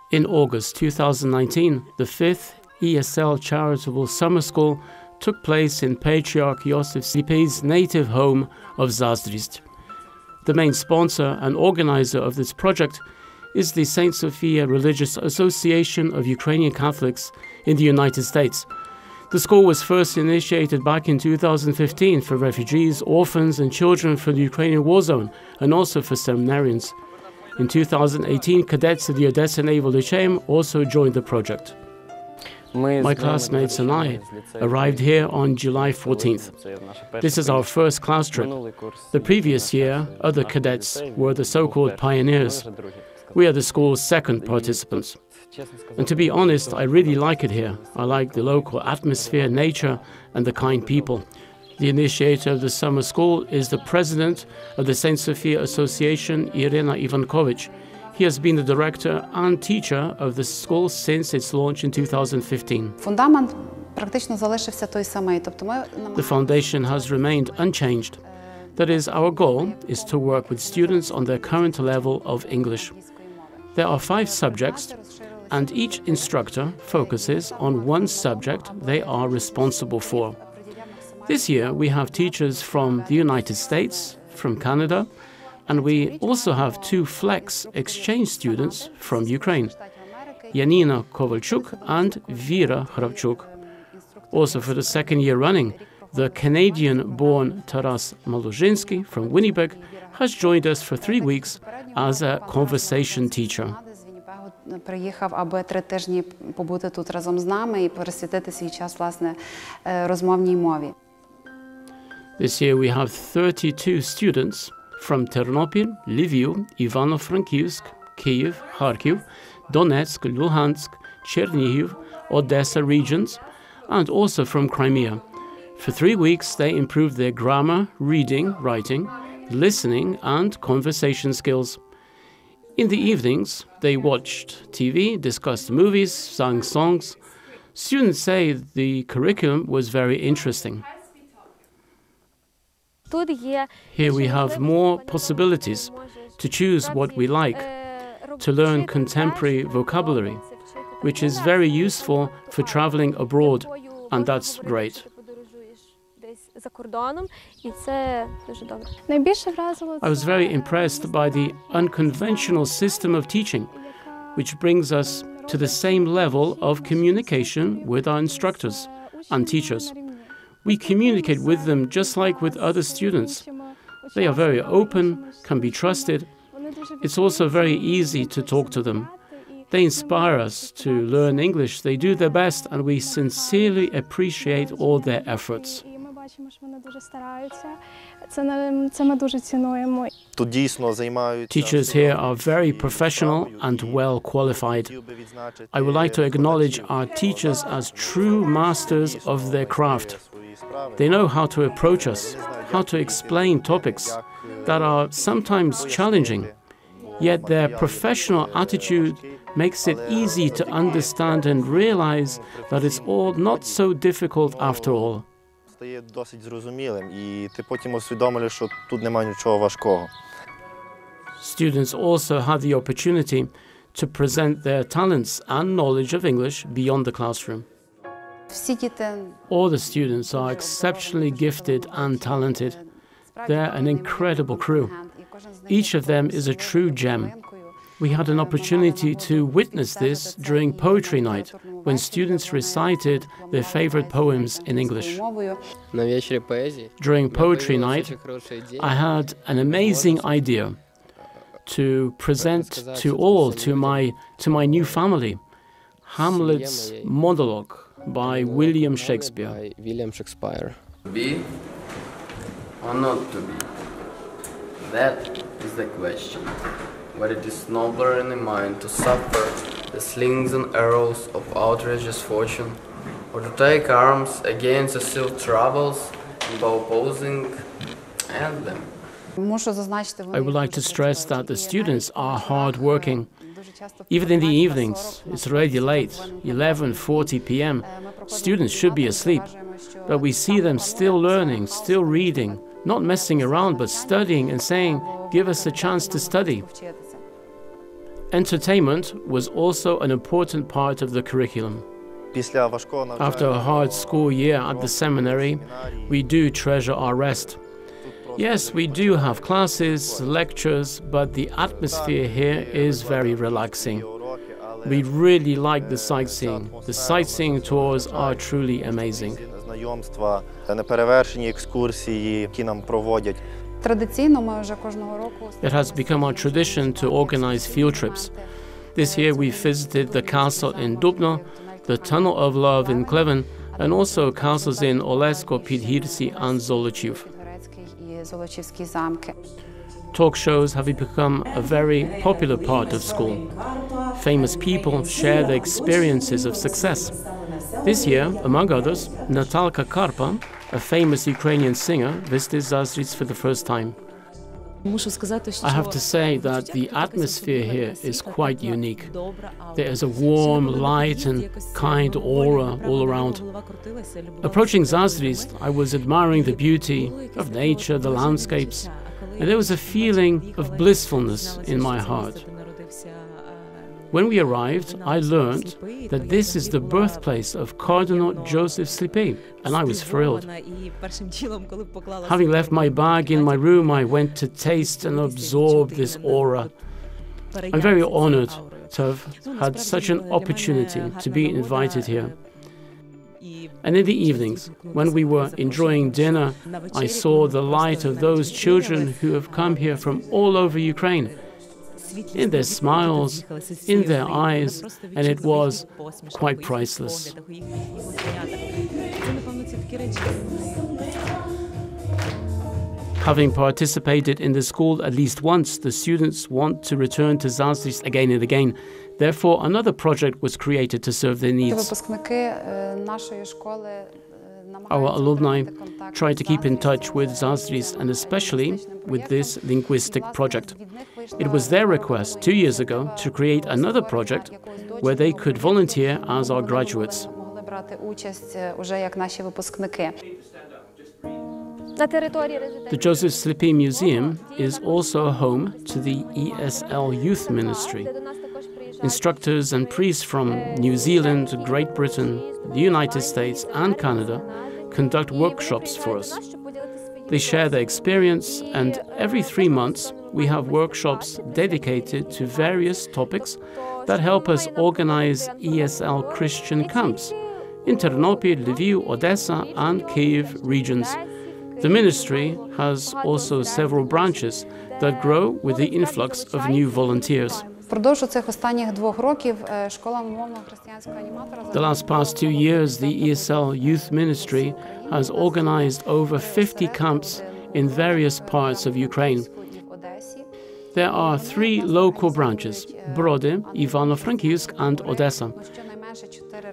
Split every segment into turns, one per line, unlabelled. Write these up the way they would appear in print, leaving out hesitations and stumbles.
In August 2019, the 5th ESL Charitable Summer School took place in Patriarch Joseph Slipy's native home of Zazdrist. The main sponsor and organizer of this project is the St. Sophia Religious Association of Ukrainian Catholics in the United States. The school was first initiated back in 2015 for refugees, orphans and children from the Ukrainian war zone, and also for seminarians. In 2018, cadets of the Odessa Naval Lyceum also joined the project. My classmates and I arrived here on July 14th. This is our first class trip. The previous year, other cadets were the so-called pioneers. We are the school's second participants. And to be honest, I really like it here. I like the local atmosphere, nature, and the kind people. The initiator of the summer school is the president of the St. Sophia Association, Irina Ivankovich. He has been the director and teacher of the school since its launch in 2015. The foundation has remained unchanged. That is, our goal is to work with students on their current level of English. There are 5 subjects, and each instructor focuses on one subject they are responsible for. This year we have teachers from the United States, from Canada, and we also have 2 flex exchange students from Ukraine, Yanina Kovalchuk and Vera Hravchuk. Also for the 2nd year running, the Canadian-born Taras Maluzhinsky from Winnipeg has joined us for 3 weeks as a conversation teacher.
Приїхав, аби 3 тижні побути тут разом з нами і присвятити свій час, власне, розмовній мові.
This year we have 32 students from Ternopil, Lviv, Ivano-Frankivsk, Kyiv, Kharkiv, Donetsk, Luhansk, Chernihiv, Odessa regions, and also from Crimea. For 3 weeks they improved their grammar, reading, writing, listening, and conversation skills. In the evenings, they watched TV, discussed movies, sang songs. Students say the curriculum was very interesting. Here we have more possibilities to choose what we like, to learn contemporary vocabulary, which is very useful for traveling abroad, and that's great. I was very impressed by the unconventional system of teaching, which brings us to the same level of communication with our instructors and teachers. We communicate with them just like with other students. They are very open, can be trusted. It's also very easy to talk to them. They inspire us to learn English. They do their best, and we sincerely appreciate all their efforts. Teachers here are very professional and well qualified. I would like to acknowledge our teachers as true masters of their craft. They know how to approach us, how to explain topics that are sometimes challenging, yet their professional attitude makes it easy to understand and realize that it's all not so difficult after all. Students also have the opportunity to present their talents and knowledge of English beyond the classroom. All the students are exceptionally gifted and talented. They're an incredible crew. Each of them is a true gem. We had an opportunity to witness this during Poetry Night, when students recited their favorite poems in English. During Poetry Night, I had an amazing idea to present to my new family, Hamlet's monologue by William Shakespeare.
To be or not to be? That is the question. But it is nobler in the mind to suffer the slings and arrows of outrageous fortune, or to take arms against the silk troubles and by opposing end them.
I would like to stress that the students are hard-working. Even in the evenings, it's already late, 11:40 p.m. Students should be asleep, but we see them still learning, still reading, not messing around, but studying and saying, "Give us a chance to study." Entertainment was also an important part of the curriculum. After a hard school year at the seminary, we do treasure our rest. Yes, we do have classes, lectures, but the atmosphere here is very relaxing. We really like the sightseeing. The sightseeing tours are truly amazing. It has become our tradition to organize field trips. This year we visited the castle in Dubno, the Tunnel of Love in Kleven, and also castles in Olesko, Підгірці and Zolochiv. Talk shows have become a very popular part of school. Famous people share their experiences of success. This year, among others, Natalka Karpa, a famous Ukrainian singer, visited Zazdrist for the first time. I have to say that the atmosphere here is quite unique. There is a warm, light and kind aura all around. Approaching Zazdrist, I was admiring the beauty of nature, the landscapes, and there was a feeling of blissfulness in my heart. When we arrived, I learned that this is the birthplace of Cardinal Joseph Slipy, and I was thrilled. Having left my bag in my room, I went to taste and absorb this aura. I'm very honored to have had such an opportunity to be invited here. And in the evenings, when we were enjoying dinner, I saw the light of those children who have come here from all over Ukraine, in their smiles, in their eyes, and it was quite priceless. Having participated in the school at least once, the students want to return to Zazdrist again and again. Therefore, another project was created to serve their needs. Our alumni try to keep in touch with Zazdrist and especially with this linguistic project. It was their request 2 years ago to create another project where they could volunteer as our graduates. The Joseph Slipy Museum is also home to the ESL Youth Ministry. Instructors and priests from New Zealand, Great Britain, the United States and Canada conduct workshops for us. They share their experience, and every 3 months we have workshops dedicated to various topics that help us organize ESL Christian camps in Ternopil, Lviv, Odessa and Kyiv regions. The ministry has also several branches that grow with the influx of new volunteers. The past 2 years, the ESL Youth Ministry has organized over 50 camps in various parts of Ukraine. There are 3 local branches, Brody, Ivano-Frankivsk and Odessa.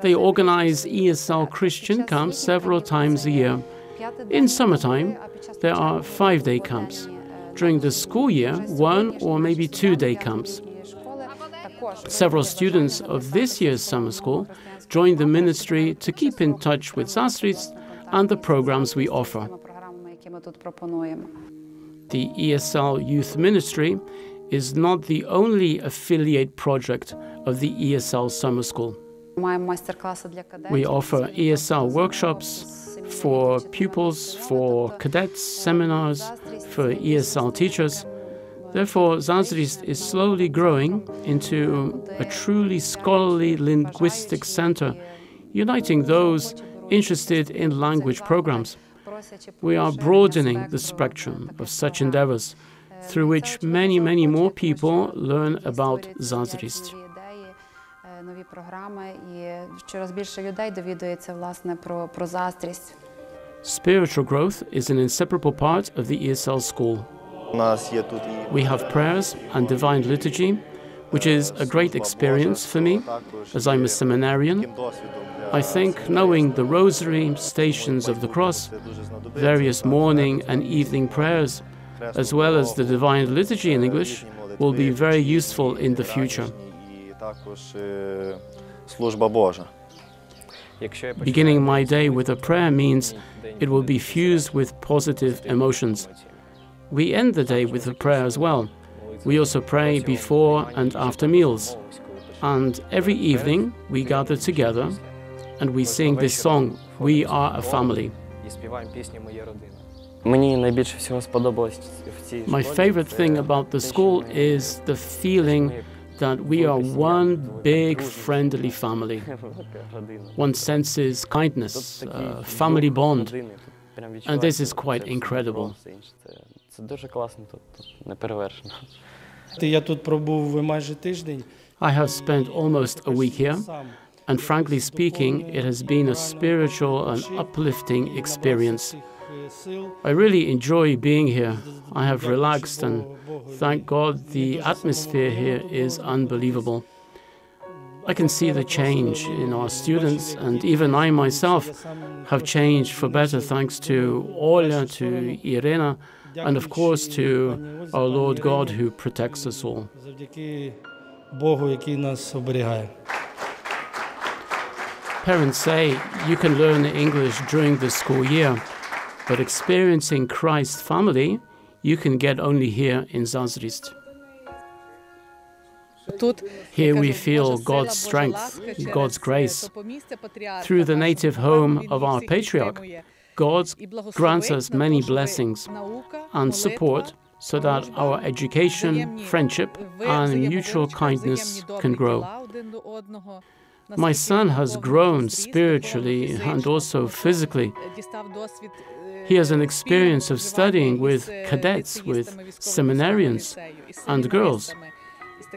They organize ESL Christian camps several times a year. In summertime, there are 5-day camps. During the school year, 1 or maybe 2-day camps. Several students of this year's summer school joined the ministry to keep in touch with Zazdrist and the programs we offer. The ESL Youth Ministry is not the only affiliate project of the ESL Summer School. We offer ESL workshops for pupils, for cadets, seminars, for ESL teachers. Therefore, Zazdrist is slowly growing into a truly scholarly linguistic center, uniting those interested in language programs. We are broadening the spectrum of such endeavors, through which many, many more people learn about Zazdrist. Spiritual growth is an inseparable part of the ESL school. We have prayers and divine liturgy, which is a great experience for me, as I'm a seminarian. I think knowing the rosary, Stations of the Cross, various morning and evening prayers, as well as the divine liturgy in English, will be very useful in the future. Beginning my day with a prayer means it will be fused with positive emotions. We end the day with a prayer as well. We also pray before and after meals. And every evening we gather together and we sing this song, We Are a Family.
Мені найбільше всього сподобалось в цій
My favorite thing about the school is the feeling that we are one big friendly family. One senses kindness, a family bond, and this is quite incredible.
Це дуже класно тут неперевершено.
Я тут пробув майже тиждень.
I have spent almost a week here, and frankly speaking, it has been a spiritual and uplifting experience. I really enjoy being here. I have relaxed, and thank God the atmosphere here is unbelievable. I can see the change in our students, and even I myself have changed for better thanks to Oля, to Irena, and of course to our Lord God who protects us all.
Богу, який нас оберігає.
Parents say you can learn English during the school year, but experiencing Christ's family you can get only here in Zazrist. Here we feel God's strength, God's grace. Through the native home of our patriarch, God grants us many blessings and support so that our education, friendship, and mutual kindness can grow. My son has grown spiritually and also physically. He has an experience of studying with cadets, with seminarians, and girls.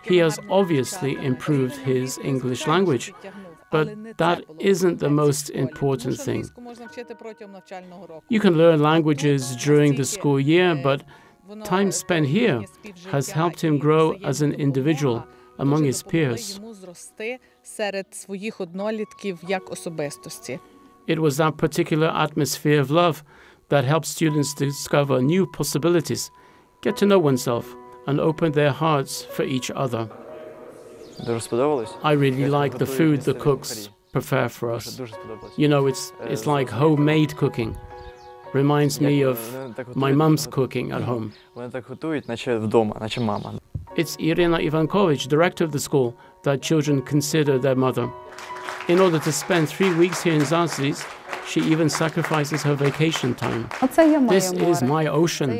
He has obviously improved his English language, but that isn't the most important thing. You can learn languages during the school year, but time spent here has helped him grow as an individual among his peers. It was that particular atmosphere of love that helps students discover new possibilities, get to know oneself, and open their hearts for each other. I really like the food the cooks prepare for us. You know, it's like homemade cooking. Reminds me of my mum's cooking at home. It's Irina Ivankovich, director of the school, that children consider their mother. In order to spend 3 weeks here in Zazrist, she even sacrifices her vacation time. This is my ocean,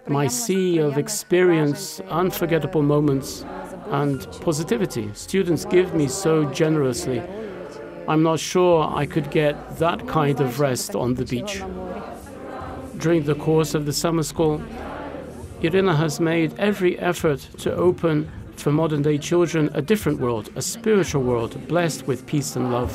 my sea of experience, unforgettable moments, and positivity. Students give me so generously. I'm not sure I could get that kind of rest on the beach. During the course of the summer school, Irina has made every effort to open for modern-day children a different world, a spiritual world, blessed with peace and love.